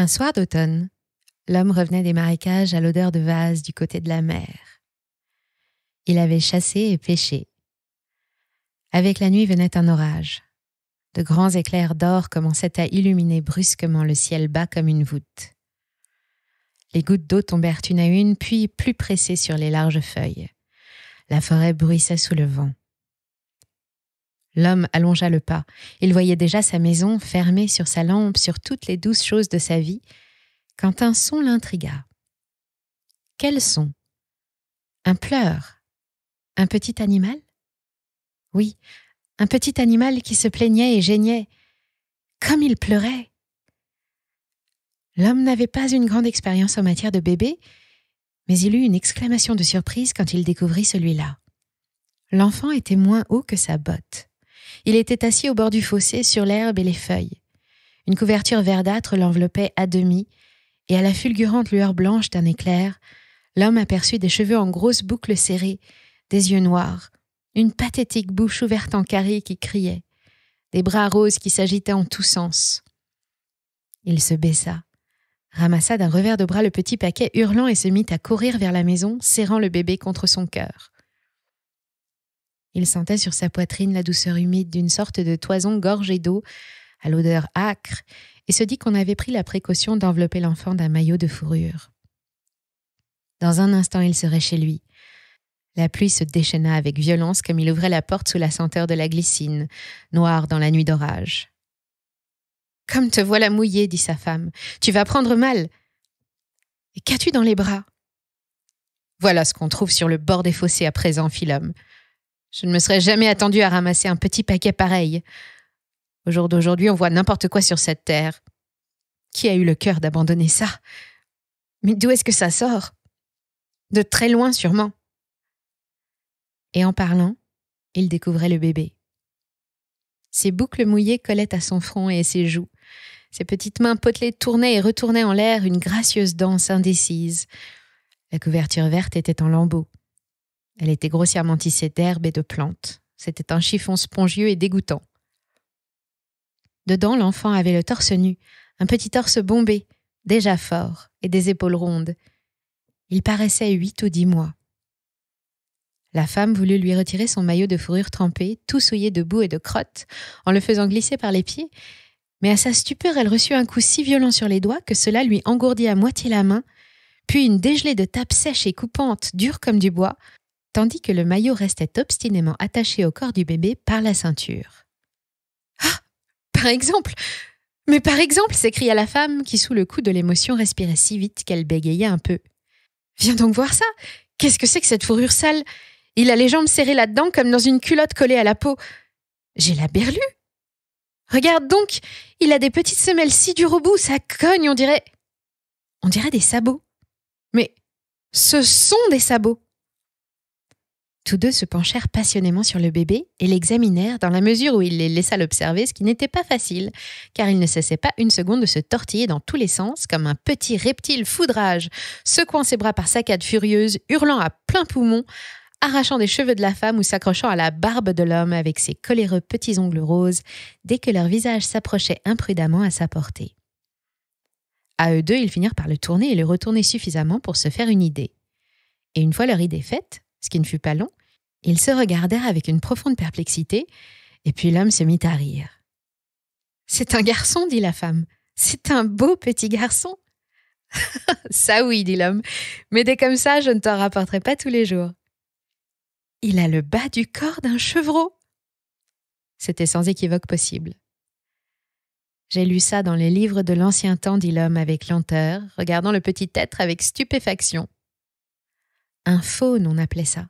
Un soir d'automne, l'homme revenait des marécages à l'odeur de vase du côté de la mer. Il avait chassé et pêché. Avec la nuit venait un orage. De grands éclairs d'or commençaient à illuminer brusquement le ciel bas comme une voûte. Les gouttes d'eau tombèrent une à une, puis plus pressées sur les larges feuilles. La forêt bruissait sous le vent. L'homme allongea le pas. Il voyait déjà sa maison fermée sur sa lampe, sur toutes les douces choses de sa vie, quand un son l'intrigua. Quel son? Un pleur? Un petit animal? Oui, un petit animal qui se plaignait et geignait. Comme il pleurait! L'homme n'avait pas une grande expérience en matière de bébé, mais il eut une exclamation de surprise quand il découvrit celui-là. L'enfant était moins haut que sa botte. Il était assis au bord du fossé sur l'herbe et les feuilles. Une couverture verdâtre l'enveloppait à demi, et à la fulgurante lueur blanche d'un éclair, l'homme aperçut des cheveux en grosses boucles serrées, des yeux noirs, une pathétique bouche ouverte en carré qui criait, des bras roses qui s'agitaient en tous sens. Il se baissa, ramassa d'un revers de bras le petit paquet hurlant et se mit à courir vers la maison, serrant le bébé contre son cœur. Il sentait sur sa poitrine la douceur humide d'une sorte de toison gorgée d'eau, à l'odeur âcre, et se dit qu'on avait pris la précaution d'envelopper l'enfant d'un maillot de fourrure. Dans un instant, il serait chez lui. La pluie se déchaîna avec violence comme il ouvrait la porte sous la senteur de la glycine, noire dans la nuit d'orage. « Comme te voilà mouillé, dit sa femme. Tu vas prendre mal. Et qu'as-tu dans les bras? Voilà ce qu'on trouve sur le bord des fossés à présent, fit l'homme. Je ne me serais jamais attendu à ramasser un petit paquet pareil. Au jour d'aujourd'hui, on voit n'importe quoi sur cette terre. Qui a eu le cœur d'abandonner ça? Mais d'où est-ce que ça sort? De très loin, sûrement. » Et en parlant, il découvrait le bébé. Ses boucles mouillées collaient à son front et à ses joues. Ses petites mains potelées tournaient et retournaient en l'air une gracieuse danse indécise. La couverture verte était en lambeaux. Elle était grossièrement tissée d'herbes et de plantes. C'était un chiffon spongieux et dégoûtant. Dedans, l'enfant avait le torse nu, un petit torse bombé, déjà fort, et des épaules rondes. Il paraissait 8 ou 10 mois. La femme voulut lui retirer son maillot de fourrure trempé, tout souillé de boue et de crottes, en le faisant glisser par les pieds, mais à sa stupeur, elle reçut un coup si violent sur les doigts que cela lui engourdit à moitié la main, puis une dégelée de tapes sèches et coupantes, dures comme du bois, tandis que le maillot restait obstinément attaché au corps du bébé par la ceinture. « Ah, par exemple ! Mais par exemple !» s'écria la femme, qui sous le coup de l'émotion respirait si vite qu'elle bégayait un peu. « Viens donc voir ça! Qu'est-ce que c'est que cette fourrure sale? Il a les jambes serrées là-dedans comme dans une culotte collée à la peau. J'ai la berlue. Regarde donc, il a des petites semelles si dures au bout, ça cogne, on dirait des sabots. Mais ce sont des sabots. » Tous deux se penchèrent passionnément sur le bébé et l'examinèrent dans la mesure où il les laissa l'observer, ce qui n'était pas facile, car il ne cessait pas une seconde de se tortiller dans tous les sens comme un petit reptile foudrage, secouant ses bras par saccades furieuses, hurlant à plein poumon, arrachant des cheveux de la femme ou s'accrochant à la barbe de l'homme avec ses coléreux petits ongles roses dès que leur visage s'approchait imprudemment à sa portée. À eux deux, ils finirent par le tourner et le retourner suffisamment pour se faire une idée. Et une fois leur idée faite, ce qui ne fut pas long, ils se regardèrent avec une profonde perplexité, et puis l'homme se mit à rire. « C'est un garçon, dit la femme. C'est un beau petit garçon. »« Ça oui, dit l'homme, mais des comme ça, je ne t'en rapporterai pas tous les jours. » « Il a le bas du corps d'un chevreau. » C'était sans équivoque possible. « J'ai lu ça dans les livres de l'ancien temps, dit l'homme avec lenteur, regardant le petit être avec stupéfaction. Un faune, on appelait ça.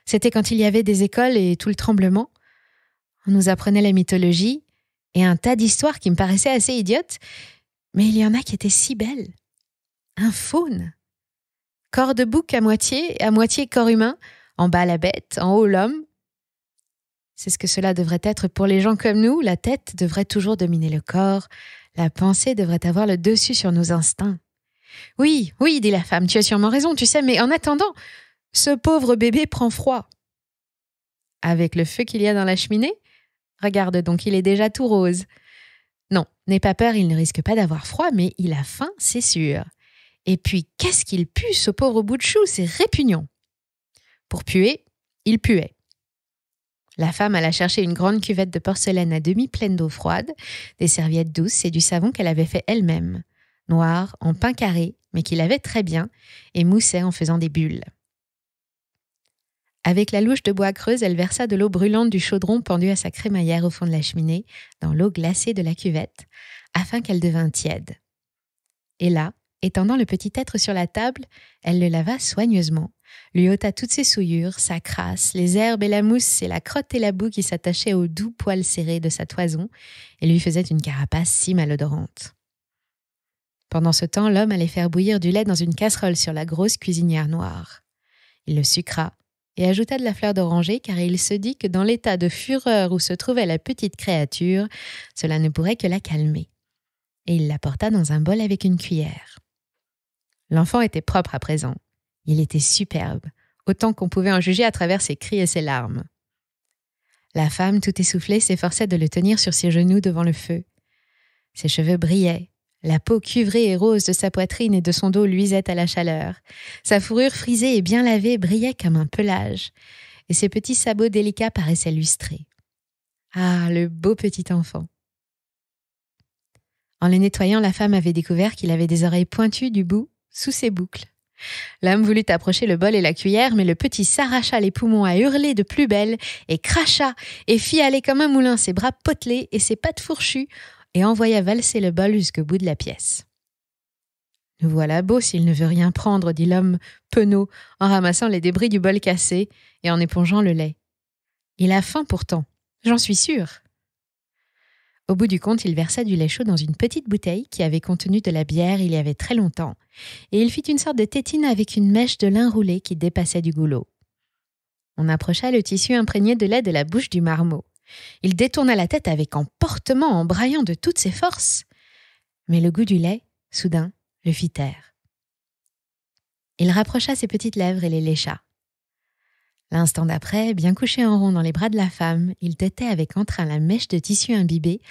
C'était quand il y avait des écoles et tout le tremblement. On nous apprenait la mythologie et un tas d'histoires qui me paraissaient assez idiotes, mais il y en a qui étaient si belles. Un faune. Corps de bouc à moitié corps humain, en bas la bête, en haut l'homme. C'est ce que cela devrait être pour les gens comme nous. La tête devrait toujours dominer le corps. La pensée devrait avoir le dessus sur nos instincts. « Oui, oui, dit la femme, tu as sûrement raison, tu sais, mais en attendant, ce pauvre bébé prend froid. » « Avec le feu qu'il y a dans la cheminée? Regarde donc, il est déjà tout rose. » Non, n'aie pas peur, il ne risque pas d'avoir froid, mais il a faim, c'est sûr. Et puis, qu'est-ce qu'il pue, ce pauvre bout de chou, c'est répugnant. Pour puer, il puait. La femme alla chercher une grande cuvette de porcelaine à demi pleine d'eau froide, des serviettes douces et du savon qu'elle avait fait elle-même, noir, en pain carré, mais qui lavait très bien et moussait en faisant des bulles. Avec la louche de bois creuse, elle versa de l'eau brûlante du chaudron pendu à sa crémaillère au fond de la cheminée, dans l'eau glacée de la cuvette, afin qu'elle devînt tiède. Et là, étendant le petit être sur la table, elle le lava soigneusement, lui ôta toutes ses souillures, sa crasse, les herbes et la mousse et la crotte et la boue qui s'attachaient aux doux poils serrés de sa toison et lui faisaient une carapace si malodorante. Pendant ce temps, l'homme allait faire bouillir du lait dans une casserole sur la grosse cuisinière noire. Il le sucra et ajouta de la fleur d'oranger car il se dit que dans l'état de fureur où se trouvait la petite créature, cela ne pourrait que la calmer. Et il la porta dans un bol avec une cuillère. L'enfant était propre à présent. Il était superbe, autant qu'on pouvait en juger à travers ses cris et ses larmes. La femme, tout essoufflée, s'efforçait de le tenir sur ses genoux devant le feu. Ses cheveux brillaient, la peau cuivrée et rose de sa poitrine et de son dos luisait à la chaleur. Sa fourrure frisée et bien lavée brillait comme un pelage, et ses petits sabots délicats paraissaient lustrés. Ah, le beau petit enfant! En le nettoyant, la femme avait découvert qu'il avait des oreilles pointues du bout, sous ses boucles. L'homme voulut approcher le bol et la cuillère, mais le petit s'arracha les poumons à hurler de plus belle et cracha et fit aller comme un moulin ses bras potelés et ses pattes fourchues et envoya valser le bol jusqu'au bout de la pièce. « Nous voilà beaux s'il ne veut rien prendre, dit l'homme penaud en ramassant les débris du bol cassé et en épongeant le lait. Il a faim pourtant, j'en suis sûre. » Au bout du compte, il versa du lait chaud dans une petite bouteille qui avait contenu de la bière il y avait très longtemps, et il fit une sorte de tétine avec une mèche de lin roulé qui dépassait du goulot. On approcha le tissu imprégné de lait de la bouche du marmot. Il détourna la tête avec emportement en braillant de toutes ses forces. Mais le goût du lait, soudain, le fit taire. Il rapprocha ses petites lèvres et les lécha. L'instant d'après, bien couché en rond dans les bras de la femme, il têtait avec entrain la mèche de tissu imbibé,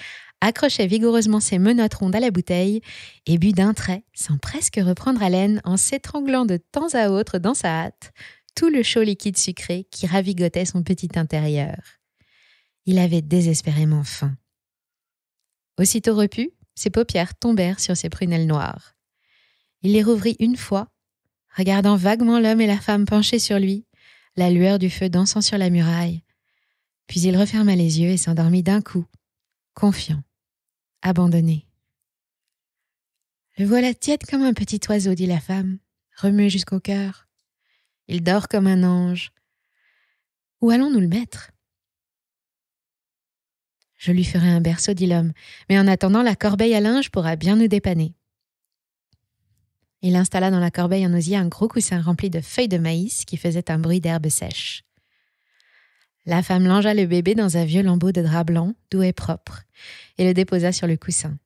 accrochait vigoureusement ses menottes rondes à la bouteille et but d'un trait, sans presque reprendre haleine, en s'étranglant de temps à autre dans sa hâte, tout le chaud liquide sucré qui ravigotait son petit intérieur. Il avait désespérément faim. Aussitôt repu, ses paupières tombèrent sur ses prunelles noires. Il les rouvrit une fois, regardant vaguement l'homme et la femme penchés sur lui, la lueur du feu dansant sur la muraille. Puis il referma les yeux et s'endormit d'un coup, confiant, abandonné. « Le voilà tiède comme un petit oiseau, dit la femme, remué jusqu'au cœur. Il dort comme un ange. Où allons-nous le mettre ? » « Je lui ferai un berceau, dit l'homme, mais en attendant, la corbeille à linge pourra bien nous dépanner. » Il installa dans la corbeille en osier un gros coussin rempli de feuilles de maïs qui faisait un bruit d'herbe sèche. La femme langea le bébé dans un vieux lambeau de drap blanc, doux et propre, et le déposa sur le coussin.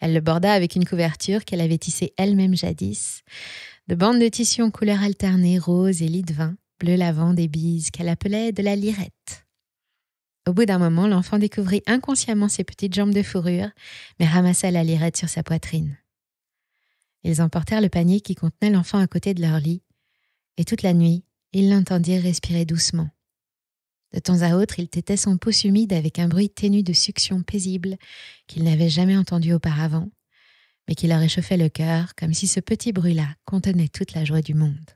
Elle le borda avec une couverture qu'elle avait tissée elle-même jadis, de bandes de tissu en couleurs alternées, rose et lit de vin, bleu lavande et bise, qu'elle appelait de la lirette. Au bout d'un moment, l'enfant découvrit inconsciemment ses petites jambes de fourrure, mais ramassa la lirette sur sa poitrine. Ils emportèrent le panier qui contenait l'enfant à côté de leur lit, et toute la nuit, ils l'entendirent respirer doucement. De temps à autre, il têtait son pouce humide avec un bruit ténu de succion paisible qu'il n'avait jamais entendu auparavant, mais qui leur réchauffait le cœur comme si ce petit bruit-là contenait toute la joie du monde.